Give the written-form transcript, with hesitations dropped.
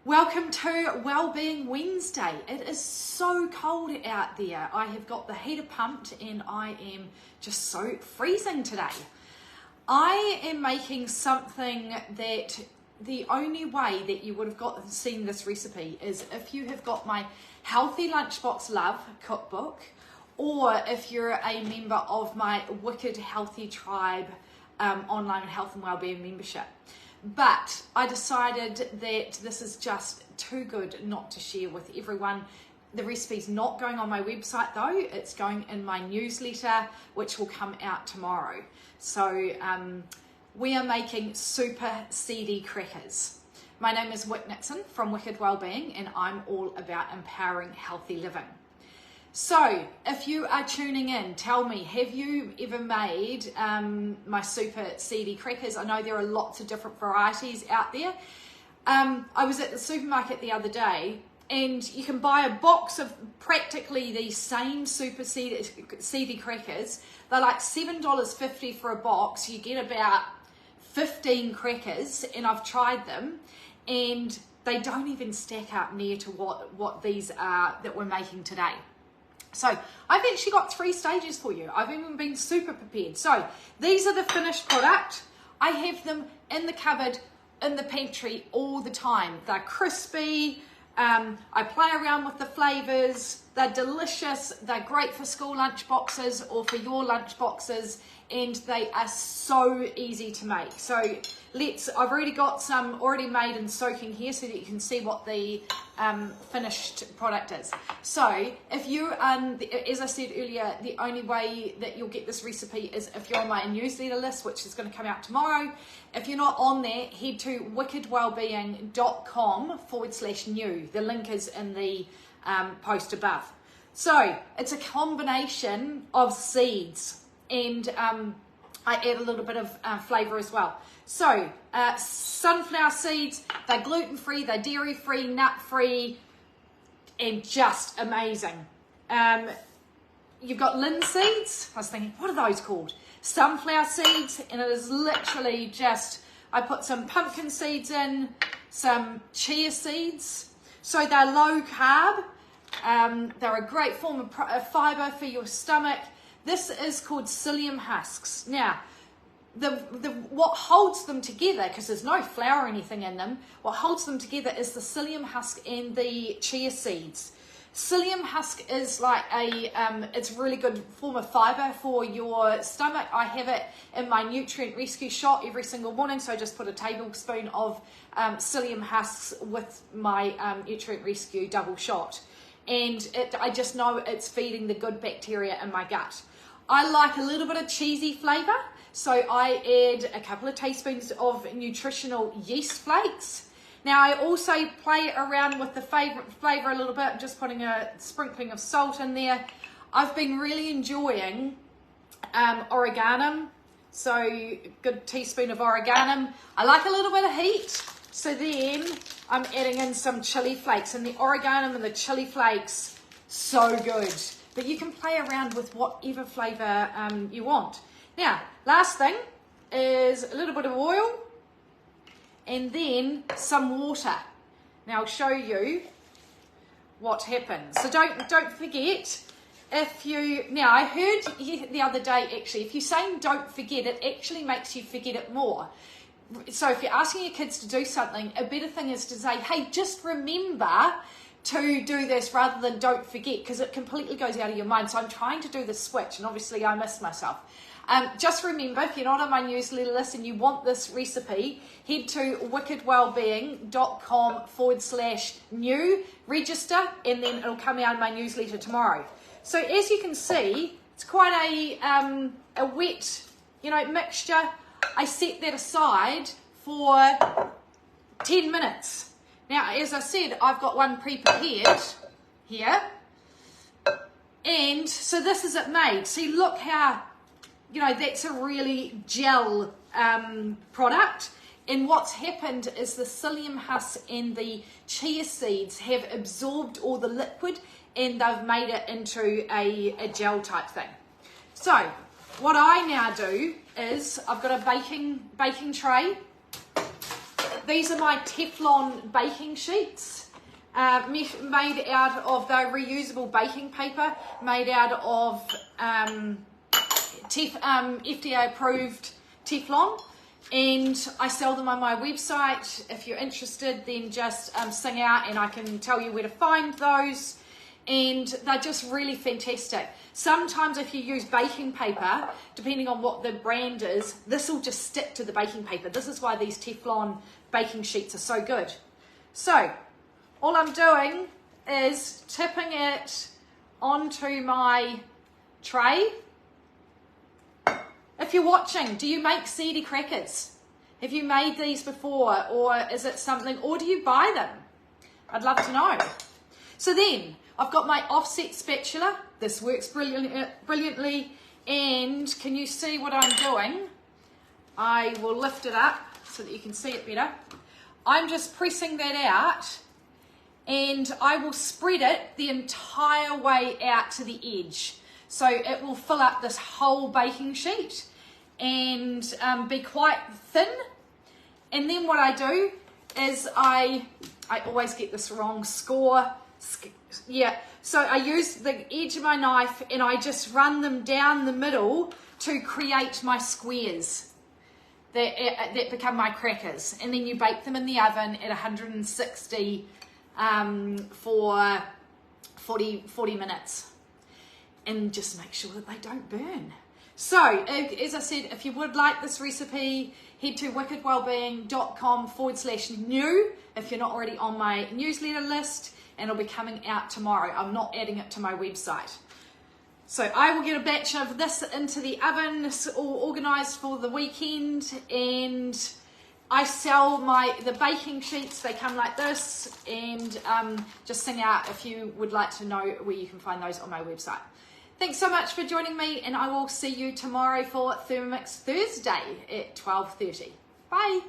Welcome to Wellbeing Wednesday. It is so cold out there. I have got the heater pumped and I am just so freezing today. I am making something that the only way that you would have seen this recipe is if you have got my Healthy Lunchbox Love cookbook, or if you're a member of my Wicked Healthy Tribe online health and wellbeing membership. But I decided that this is just too good not to share with everyone. The recipe's not going on my website though, it's going in my newsletter, which will come out tomorrow. So we are making super seedy crackers. My name is Nixon from Wicked Wellbeing, and I'm all about empowering healthy living. So if you are tuning in, tell me, have you ever made my super seedy crackers? I know there are lots of different varieties out there. I was at the supermarket the other day, and you can buy a box of practically the same super seedy crackers. They're like $7.50 for a box. You get about 15 crackers, and I've tried them, and they don't even stack up near to what these are that we're making today. So I've actually got 3 stages for you. I've even been super prepared. So these are the finished product. I have them in the cupboard, in the pantry all the time. They're crispy. I play around with the flavors. They're delicious. They're great for school lunch boxes or for your lunch boxes, and they are so easy to make. So I've already got some already made and soaking here so that you can see what the finished product is. So if you, as I said earlier, the only way that you'll get this recipe is if you're on my newsletter list, which is going to come out tomorrow. If you're not on there, head to wickedwellbeing.com/new. The link is in the post above. So it's a combination of seeds, and I add a little bit of flavour as well. So sunflower seeds, they're gluten-free, they're dairy-free, nut-free, and just amazing. You've got linseeds. I was thinking, what are those called? Sunflower seeds, and it is literally just, I put some pumpkin seeds in, some chia seeds. So they're low carb. They're a great form of fibre for your stomach. This is called psyllium husks. Now, what holds them together, because there's no flour or anything in them, what holds them together is the psyllium husk and the chia seeds. Psyllium husk is like it's a really good form of fibre for your stomach. I have it in my nutrient rescue shot every single morning, so I just put a tablespoon of psyllium husks with my nutrient rescue double shot. And I just know it's feeding the good bacteria in my gut. I like a little bit of cheesy flavour, so I add a couple of teaspoons of nutritional yeast flakes. Now I also play around with the flavour a little bit. I'm just putting a sprinkling of salt in there. I've been really enjoying oregano, so good teaspoon of oregano. I like a little bit of heat, so then I'm adding in some chili flakes, and the oregano and the chili flakes, so good. But you can play around with whatever flavour you want. Now, last thing is a little bit of oil and then some water. Now I'll show you what happens. So don't forget, now I heard the other day actually, if you're saying don't forget, it actually makes you forget it more. So if you're asking your kids to do something, a better thing is to say, hey, just remember to do this rather than don't forget, because it completely goes out of your mind. So I'm trying to do the switch, and obviously I missed myself. Just remember, if you're not on my newsletter list and you want this recipe, head to wickedwellbeing.com/new, register, and then it'll come out in my newsletter tomorrow. So as you can see, it's quite a wet, mixture. I set that aside for 10 minutes. Now, as I said, I've got one pre-prepared here. And so this is it made. See, look how, that's a really gel product. And what's happened is the psyllium husk and the chia seeds have absorbed all the liquid, and they've made it into a gel type thing. So what I now do is I've got a baking tray. these are my Teflon baking sheets, made out of the reusable baking paper, made out of FDA approved Teflon, and I sell them on my website. If you're interested, then just sing out and I can tell you where to find those, and they're just really fantastic. Sometimes if you use baking paper, depending on what the brand is, this will just stick to the baking paper. This is why these Teflon baking sheets are so good. So all I'm doing is tipping it onto my tray. If you're watching, do you make seedy crackers? Have you made these before, or is it something, or do you buy them? I'd love to know. So then I've got my offset spatula. This works brilliantly. And can you see what I'm doing? I will lift it up so that you can see it better. I'm just pressing that out, and I will spread it the entire way out to the edge. So it will fill up this whole baking sheet and be quite thin. And then what I do is I always get this wrong, so I use the edge of my knife and I just run them down the middle to create my squares that become my crackers. And then you bake them in the oven at 160 for 40 minutes. And just make sure that they don't burn. So, as I said, if you would like this recipe, head to wickedwellbeing.com/new if you're not already on my newsletter list, and it'll be coming out tomorrow. I'm not adding it to my website. So I will get a batch of this into the oven, all organized for the weekend, and I sell the baking sheets. They come like this, and just sing out if you would like to know where you can find those on my website. Thanks so much for joining me, and I will see you tomorrow for Thermomix Thursday at 12:30. Bye.